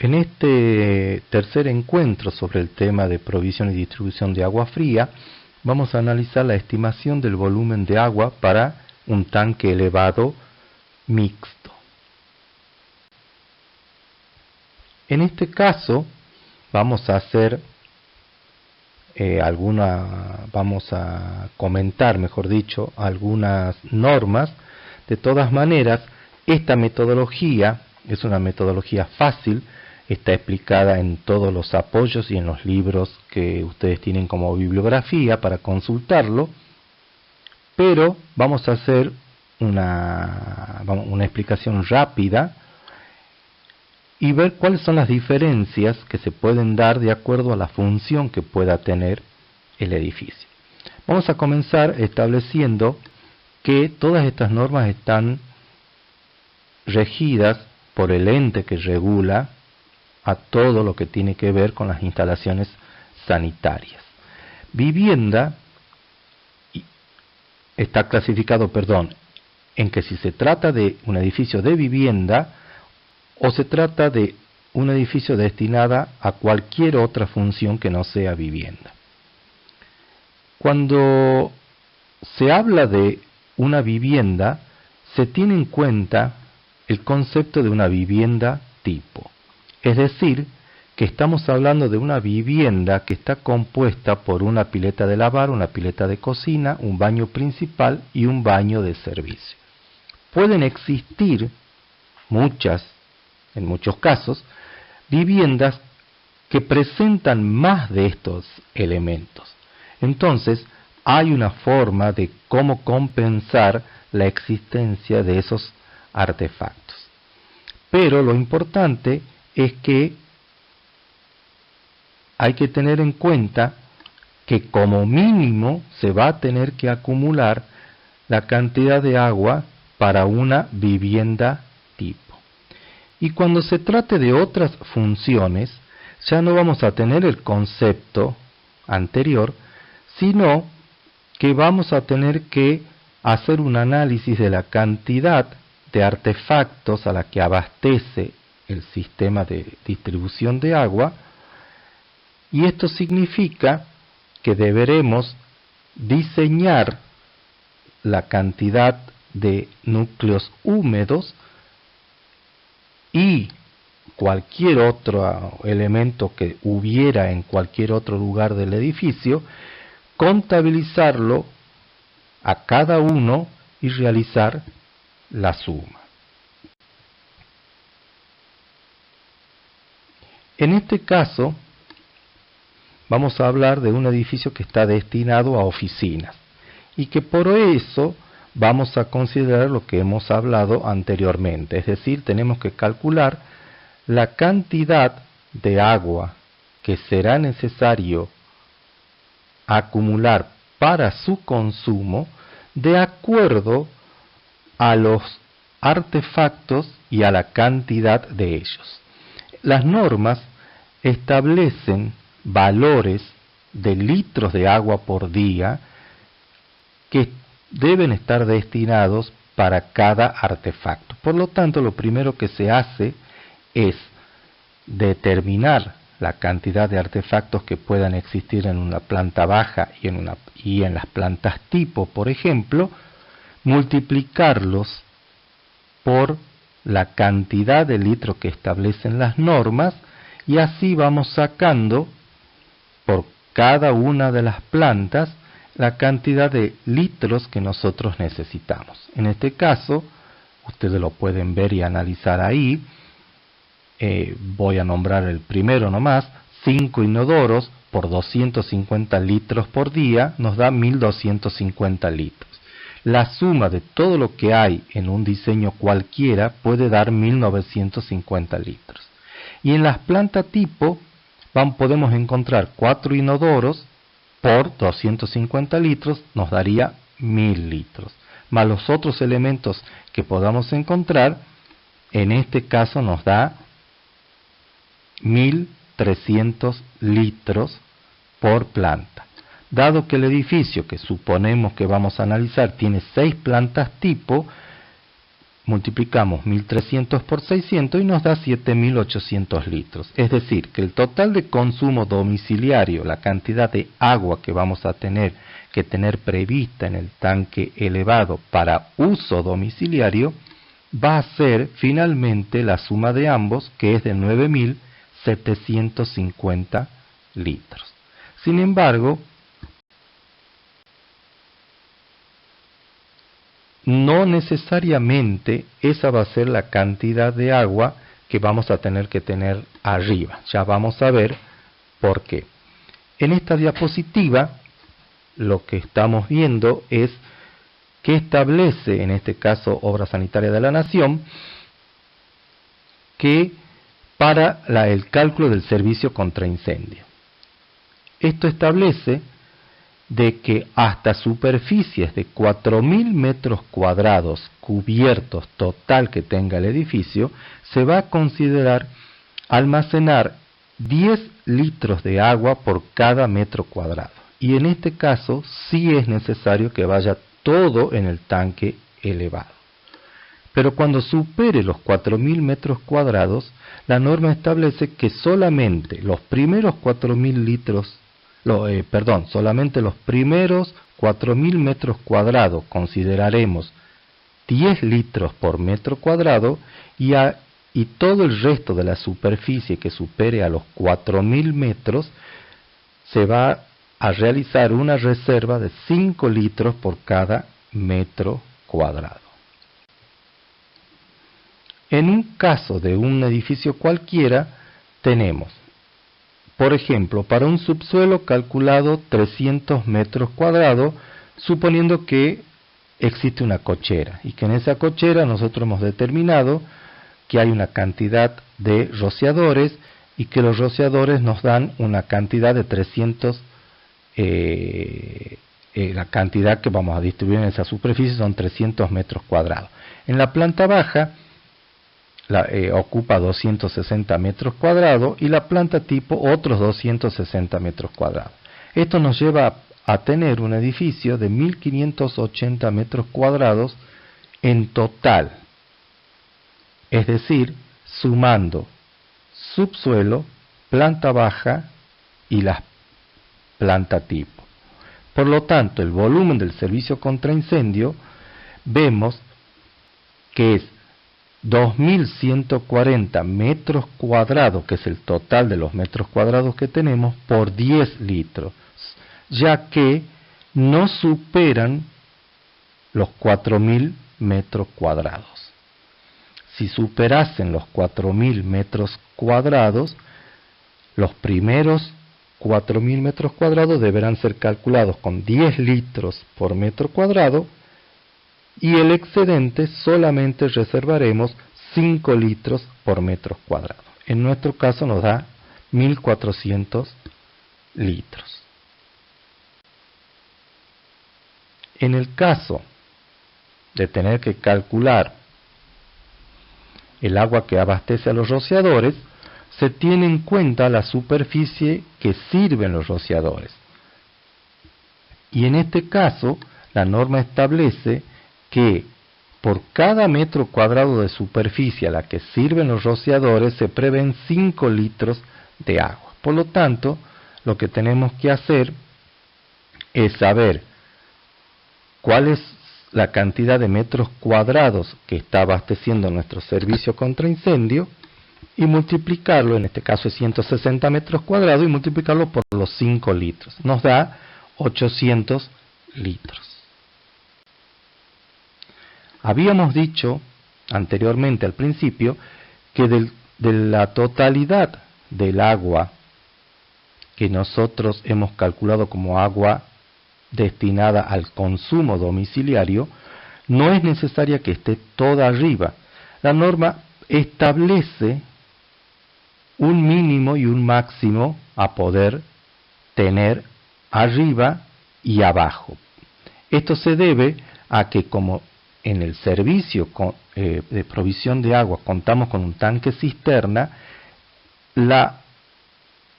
En este tercer encuentro sobre el tema de provisión y distribución de agua fría, vamos a analizar la estimación del volumen de agua para un tanque elevado mixto. En este caso, vamos a hacer vamos a comentar, mejor dicho, algunas normas. De todas maneras, esta metodología es una metodología fácil, está explicada en todos los apoyos y en los libros que ustedes tienen como bibliografía para consultarlo, pero vamos a hacer una explicación rápida y ver cuáles son las diferencias que se pueden dar de acuerdo a la función que pueda tener el edificio. Vamos a comenzar estableciendo que todas estas normas están regidas por el ente que regula a todo lo que tiene que ver con las instalaciones sanitarias. Vivienda está clasificado, en que si se trata de un edificio de vivienda o se trata de un edificio destinado a cualquier otra función que no sea vivienda. Cuando se habla de una vivienda, se tiene en cuenta el concepto de una vivienda tipo. Es decir, que estamos hablando de una vivienda que está compuesta por una pileta de lavar, una pileta de cocina, un baño principal y un baño de servicio. Pueden existir en muchos casos, viviendas que presentan más de estos elementos. Entonces, hay una forma de cómo compensar la existencia de esos artefactos. Pero lo importante es que hay que tener en cuenta que como mínimo se va a tener que acumular la cantidad de agua para una vivienda tipo. Y cuando se trate de otras funciones, ya no vamos a tener el concepto anterior, sino que vamos a tener que hacer un análisis de la cantidad de artefactos a la que abastece el sistema de distribución de agua, y esto significa que deberemos diseñar la cantidad de núcleos húmedos y cualquier otro elemento que hubiera en cualquier otro lugar del edificio, contabilizarlo a cada uno y realizar la suma. En este caso, vamos a hablar de un edificio que está destinado a oficinas y que por eso vamos a considerar lo que hemos hablado anteriormente, es decir, tenemos que calcular la cantidad de agua que será necesario acumular para su consumo de acuerdo a los artefactos y a la cantidad de ellos. Las normas establecen valores de litros de agua por día que deben estar destinados para cada artefacto. Por lo tanto, lo primero que se hace es determinar la cantidad de artefactos que puedan existir en una planta baja y en las plantas tipo, por ejemplo, multiplicarlos por la cantidad de litros que establecen las normas, y así vamos sacando por cada una de las plantas la cantidad de litros que nosotros necesitamos. En este caso, ustedes lo pueden ver y analizar ahí. Voy a nombrar el primero nomás. 5 inodoros por 250 litros por día nos da 1250 litros. La suma de todo lo que hay en un diseño cualquiera puede dar 1950 litros. Y en las plantas tipo podemos encontrar 4 inodoros por 250 litros, nos daría 1000 litros. Más los otros elementos que podamos encontrar, en este caso nos da 1300 litros por planta. Dado que el edificio que suponemos que vamos a analizar tiene 6 plantas tipo, multiplicamos 1300 por 600 y nos da 7800 litros. Es decir, que el total de consumo domiciliario, la cantidad de agua que vamos a tener que tener prevista en el tanque elevado para uso domiciliario, va a ser finalmente la suma de ambos, que es de 9750 litros. Sin embargo, no necesariamente esa va a ser la cantidad de agua que vamos a tener que tener arriba. Ya vamos a ver por qué. En esta diapositiva lo que estamos viendo es que establece, en este caso Obra Sanitaria de la Nación, que para el cálculo del servicio contra incendio. Esto establece de que hasta superficies de 4.000 metros cuadrados cubiertos total que tenga el edificio, se va a considerar almacenar 10 litros de agua por cada metro cuadrado. Y en este caso sí es necesario que vaya todo en el tanque elevado. Pero cuando supere los 4.000 metros cuadrados, la norma establece que solamente los primeros 4.000 litros solamente los primeros 4.000 metros cuadrados consideraremos 10 litros por metro cuadrado y todo el resto de la superficie que supere a los 4.000 metros se va a realizar una reserva de 5 litros por cada metro cuadrado. En un caso de un edificio cualquiera tenemos, por ejemplo, para un subsuelo calculado 300 metros cuadrados, suponiendo que existe una cochera y que en esa cochera nosotros hemos determinado que hay una cantidad de rociadores y que los rociadores nos dan una cantidad de 300, la cantidad que vamos a distribuir en esa superficie son 300 metros cuadrados. En la planta baja ocupa 260 metros cuadrados y la planta tipo otros 260 metros cuadrados. Esto nos lleva a tener un edificio de 1580 metros cuadrados en total, es decir, sumando subsuelo, planta baja y la planta tipo. Por lo tanto, el volumen del servicio contra incendio vemos que es 2.140 metros cuadrados, que es el total de los metros cuadrados que tenemos, por 10 litros, ya que no superan los 4.000 metros cuadrados. Si superasen los 4.000 metros cuadrados, los primeros 4.000 metros cuadrados deberán ser calculados con 10 litros por metro cuadrado, y el excedente solamente reservaremos 5 litros por metro cuadrado. En nuestro caso nos da 1.400 litros. En el caso de tener que calcular el agua que abastece a los rociadores, se tiene en cuenta la superficie que sirven los rociadores. Y en este caso, la norma establece que por cada metro cuadrado de superficie a la que sirven los rociadores se prevén 5 litros de agua. Por lo tanto, lo que tenemos que hacer es saber cuál es la cantidad de metros cuadrados que está abasteciendo nuestro servicio contra incendio y multiplicarlo, en este caso es 160 metros cuadrados, y multiplicarlo por los 5 litros. Nos da 800 litros. Habíamos dicho anteriormente al principio que de la totalidad del agua que nosotros hemos calculado como agua destinada al consumo domiciliario, no es necesaria que esté toda arriba. La norma establece un mínimo y un máximo a poder tener arriba y abajo. Esto se debe a que como en el servicio de provisión de agua contamos con un tanque cisterna,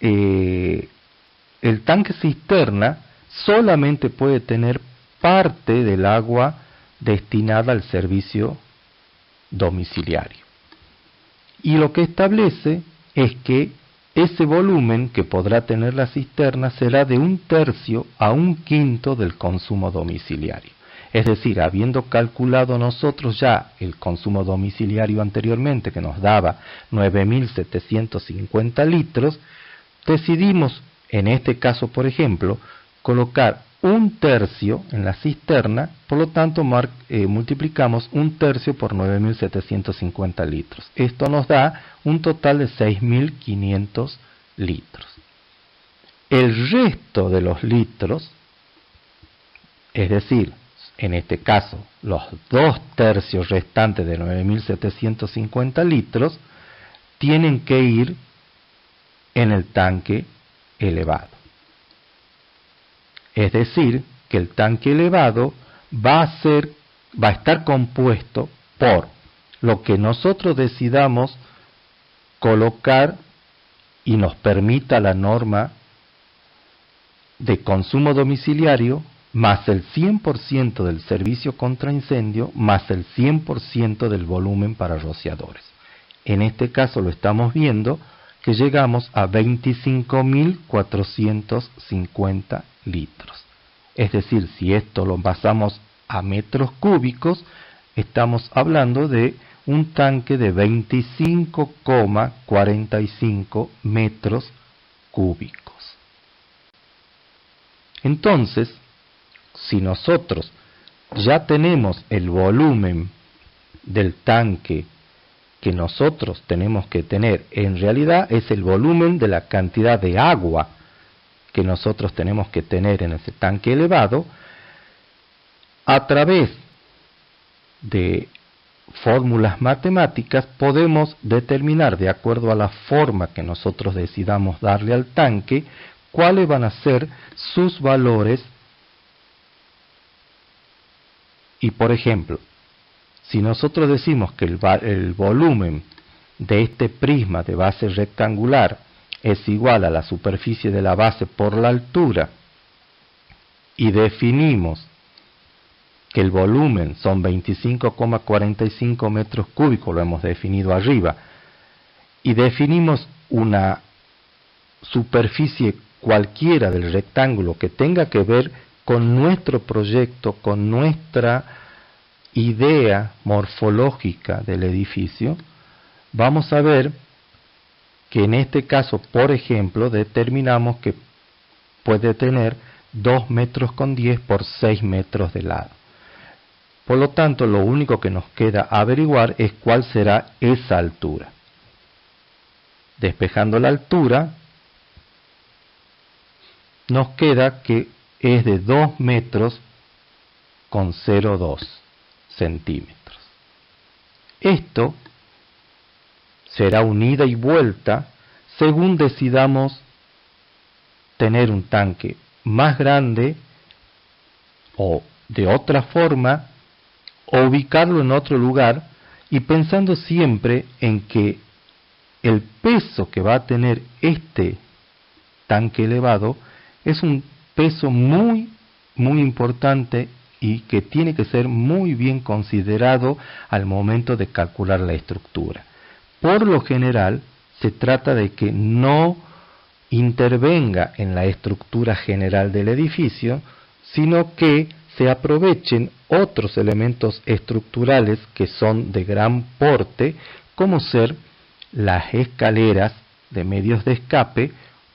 el tanque cisterna solamente puede tener parte del agua destinada al servicio domiciliario. Y lo que establece es que ese volumen que podrá tener la cisterna será de 1/3 a 1/5 del consumo domiciliario. Es decir, habiendo calculado nosotros ya el consumo domiciliario anteriormente, que nos daba 9.750 litros, decidimos, en este caso por ejemplo, colocar 1/3 en la cisterna, por lo tanto multiplicamos 1/3 por 9.750 litros. Esto nos da un total de 6.500 litros. El resto de los litros, es decir, en este caso los 2/3 restantes de 9.750 litros, tienen que ir en el tanque elevado. Es decir, que el tanque elevado va a estar compuesto por lo que nosotros decidamos colocar y nos permita la norma de consumo domiciliario, más el 100% del servicio contra incendio, más el 100% del volumen para rociadores. En este caso lo estamos viendo que llegamos a 25.450 litros. Es decir, si esto lo basamos a metros cúbicos, estamos hablando de un tanque de 25,45 metros cúbicos. Entonces, si nosotros ya tenemos el volumen del tanque que nosotros tenemos que tener, en realidad es el volumen de la cantidad de agua que nosotros tenemos que tener en ese tanque elevado, a través de fórmulas matemáticas podemos determinar, de acuerdo a la forma que nosotros decidamos darle al tanque, cuáles van a ser sus valores. Y por ejemplo, si nosotros decimos que el volumen de este prisma de base rectangular es igual a la superficie de la base por la altura, y definimos que el volumen son 25,45 metros cúbicos, lo hemos definido arriba, y definimos una superficie cualquiera del rectángulo que tenga que ver con nuestro proyecto, con nuestra idea morfológica del edificio, vamos a ver que en este caso, por ejemplo, determinamos que puede tener 2,10 metros por 6 metros de lado. Por lo tanto, lo único que nos queda averiguar es cuál será esa altura. Despejando la altura, nos queda que es de 2 metros con 0,2 centímetros. Esto será un ida y vuelta según decidamos tener un tanque más grande o de otra forma, o ubicarlo en otro lugar, y pensando siempre en que el peso que va a tener este tanque elevado es un peso muy importante y que tiene que ser muy bien considerado al momento de calcular la estructura. Por lo general, se trata de que no intervenga en la estructura general del edificio, sino que se aprovechen otros elementos estructurales que son de gran porte, como ser las escaleras de medios de escape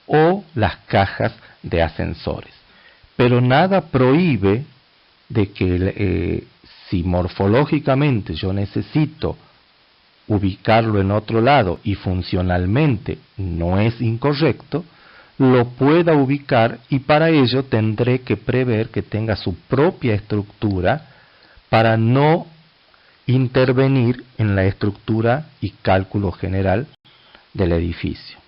o las cajas de ascensores. Pero nada prohíbe de que si morfológicamente yo necesito ubicarlo en otro lado y funcionalmente no es incorrecto, lo pueda ubicar, y para ello tendré que prever que tenga su propia estructura para no intervenir en la estructura y cálculo general del edificio.